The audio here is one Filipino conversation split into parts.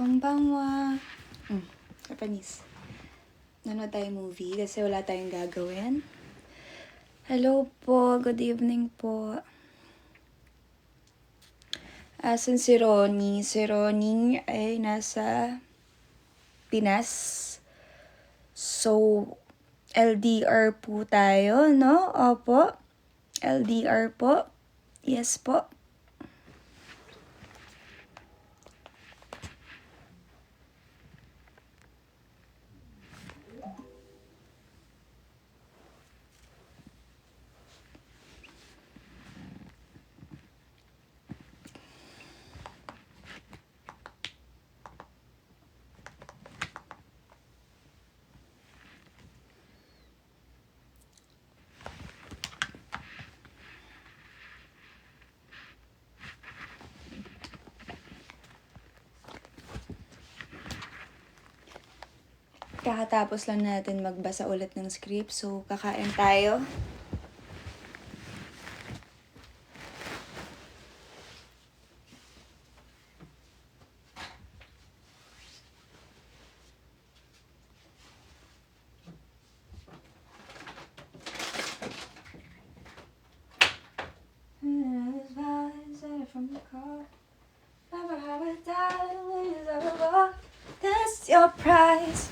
Konbanwa. Japanese. Nanood tayong movie kasi wala tayong gagawin. Hello po, good evening po. Asan si Ronnie? Si Ronnie ay nasa Pinas. So, LDR po tayo, no? Opo. LDR po. Yes po. Kakatapos lang natin magbasa ulit ng script, so kakain tayo. That's your prize.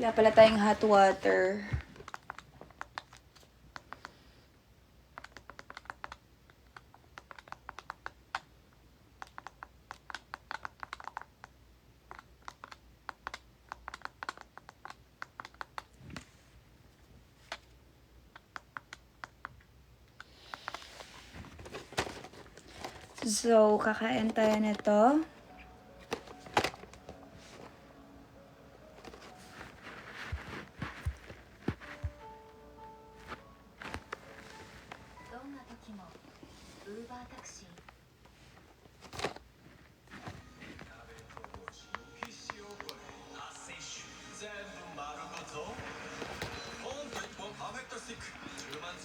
Wala pala tayong hot water. So, kakain tayo nito.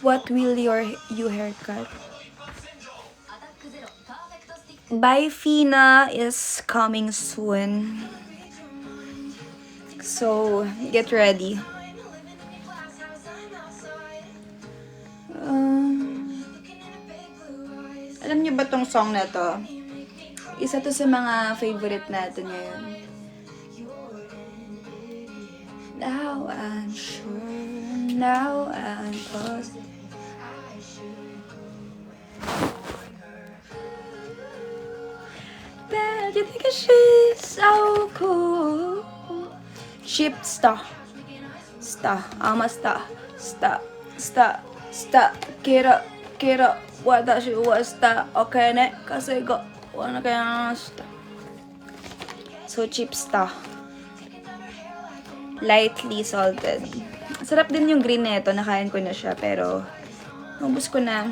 What will you haircut? By Fina is coming soon. So, get ready. Alam niyo ba tong song na to? Isa to sa mga favorite natin ngayon. Now I'm sure, now I'm positive. Bet you think she's so cool. Chip sta. I'ma sta. Kira. Watashi wa sta. Okay ne. Kasi go. Wana kaya sta. So chip sta. Lightly salted. Sarap din yung green nito. Nakain ko na siya pero ubus ko na.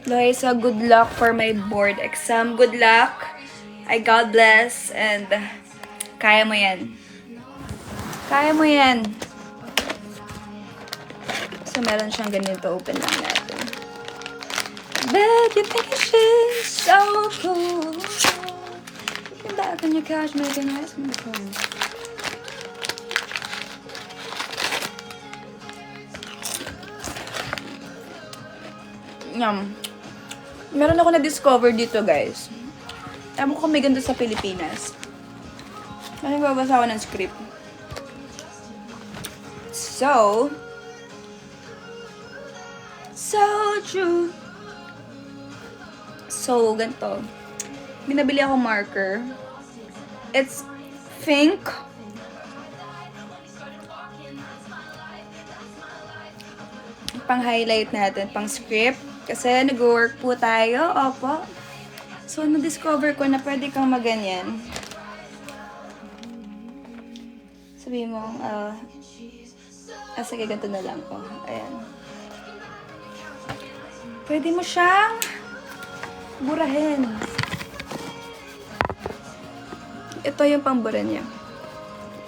Loisa, good luck for my board exam. Good luck. God bless. And kaya mo yan. Kaya mo yan. So, meron siyang ganito. Open lang natin. Bet you think she's so cool. Looking back on your couch, making ice cream cold. Yum. Meron ako na-discover dito, guys. Ewan ko may ganito sa Pilipinas. Kasi babasa ako ng script. So true. So, ganito. Binabili ako marker. It's pink. Pang-highlight natin, pang-script. Kasi nag-work po tayo. Opo. So, na-discover ko na pwede kang maganyan. Sabihin mo, sige, ganito na lang po. Ayan. Pwede mo siyang burahin. Ito yung pambura niya.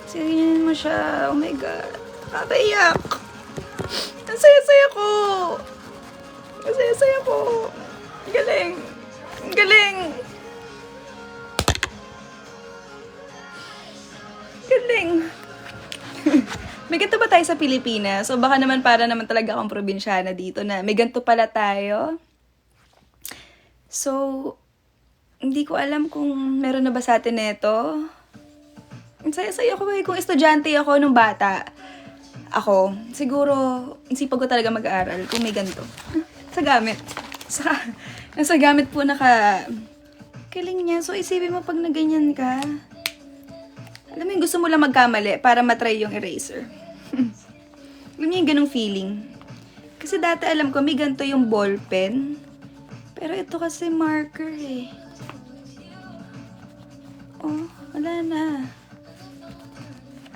Sige mo siya. Oh my God. Nakakaiyak. Ang saya-saya ko. Ang saya-saya ko. Galing. Galing. Galing! May ganito ba tayo sa Pilipinas? O baka naman para naman talaga akong probinsyana dito na may ganito pala tayo. So, hindi ko alam kung meron na ba sa atin neto. Ang saya-saya ko kung estudyante ako nung bata. Ako, siguro, isipag ko talaga mag-aaral kung may ganito. Sa gamit. Sa gamit po kaling niya. So, isipin mo pag naganyan ka. Alam mo yung gusto mo lang magkamali para matry yung eraser. Alam niyo yung ganong feeling. Kasi dati alam ko may ganito yung ball pen. Pero ito kasi marker eh. Oh, wala na.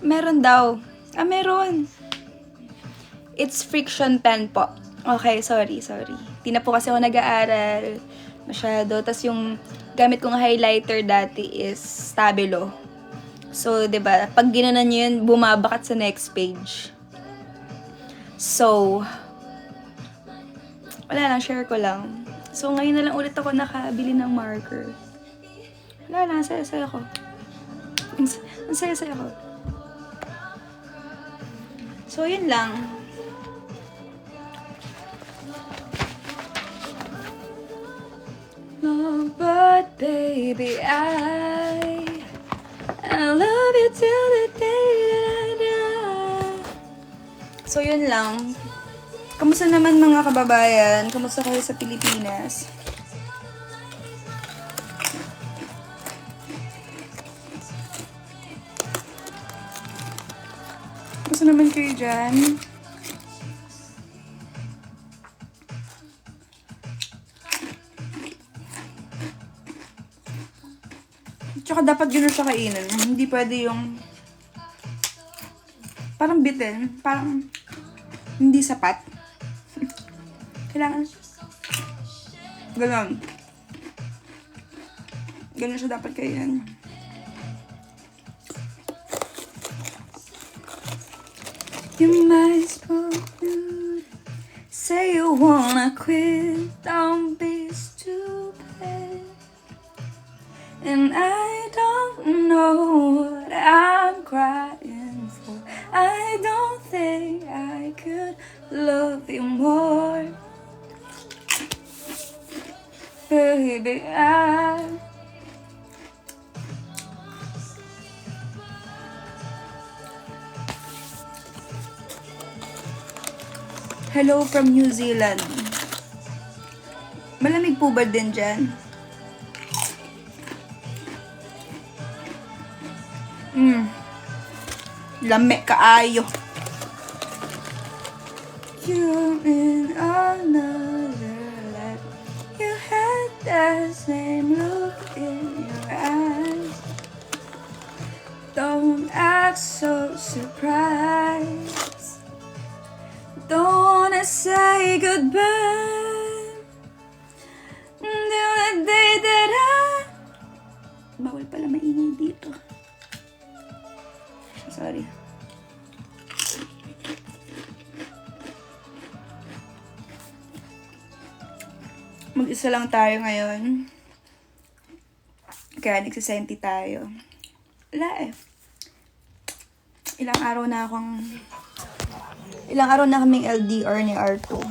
Meron daw. Meron. It's friction pen po. Okay, sorry. Di na po kasi ako nag-aaral masyado. Tapos yung gamit kong highlighter dati is Stabilo. So, 'di ba? Pag ginanon niyo 'yun, bumabakat sa next page. So, wala lang, share ko lang. So, ngayon na lang ulit ako nakabili ng marker. Wala lang, saya-saya ko. Ang saya-saya ko. So, yun lang. No, but baby, I love you till the day that I die. So, yun lang. Kamusta naman mga kababayan? Kamusta kayo sa Pilipinas? Kamusta naman kayo dyan? Tsaka dapat gano'n siya kainin. Hindi pwede yung parang bitin. Parang hindi sapat. Kailangan gano'n. Gano'n siya dapat kainin. You might as well say you wanna quit. Don't be stupid. And I don't know what I'm crying for. I don't think I could love you more. Baby, Hello from New Zealand. Malamig po ba din dyan? Lame kaayo. You in another life. You had that same look in your eyes. Don't act so surprised. Don't wanna say goodbye until the day that bawal pala maingay dito. Sorry. Mag-isa lang tayo ngayon. Kaya nagsisenti tayo. Wala eh. Ilang araw na kaming LDR ni R2.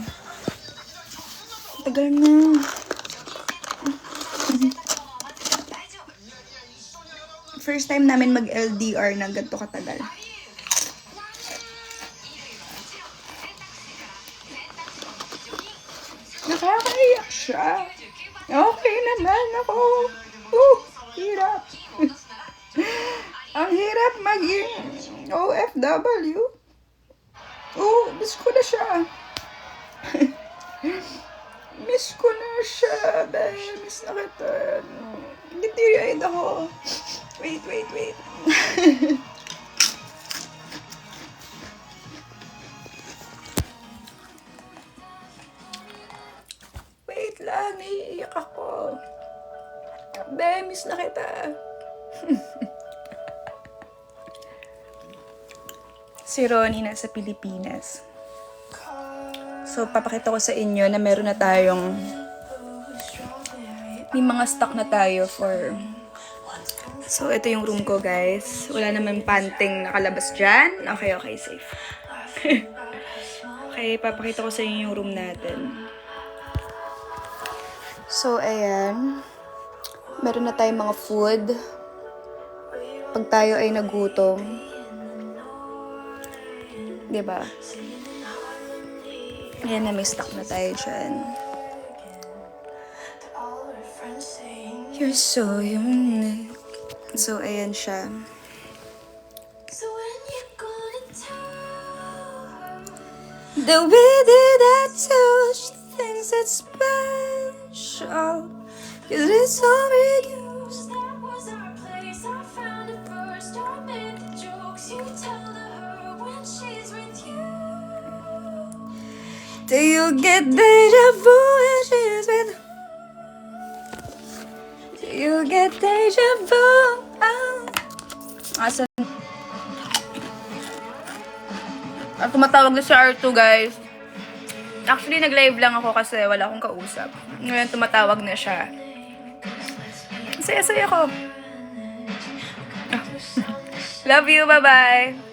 Tagal na. First time namin mag-LDR na ganito katagal. Nakakaiyak siya. Okay naman ako. Hirap. Ang hirap maging OFW. Miss ko na siya. Miss ko na siya. Dahil miss na kita. Gitiri-eyed ako. Wait. Wait lang, naiiyak ako. Miss na kita. Si Ronnie nasa Pilipinas. So, papakita ko sa inyo na meron na tayong may mga stock na tayo for So, ito yung room ko, guys. Wala naman panting nakalabas dyan. Okay, safe. Okay, papakita ko sa inyo yung room natin. So, ayan. Meron na tayong mga food. Pag tayo ay nagutom. Diba? Ayan na, may stock na tayo dyan. You're so unique. So, ayan siya. The way that I touch things that's special, 'cause it's all reused. That was our place. I found it first. I made the jokes you tell to her when she's with you. Do you get deja vu when she's with? Do you get deja vu? Asan? At tumatawag na si R2, guys. Actually, nag-live lang ako kasi wala akong kausap. Ngayon, tumatawag na siya. Saya-saya ko. Love you, bye-bye.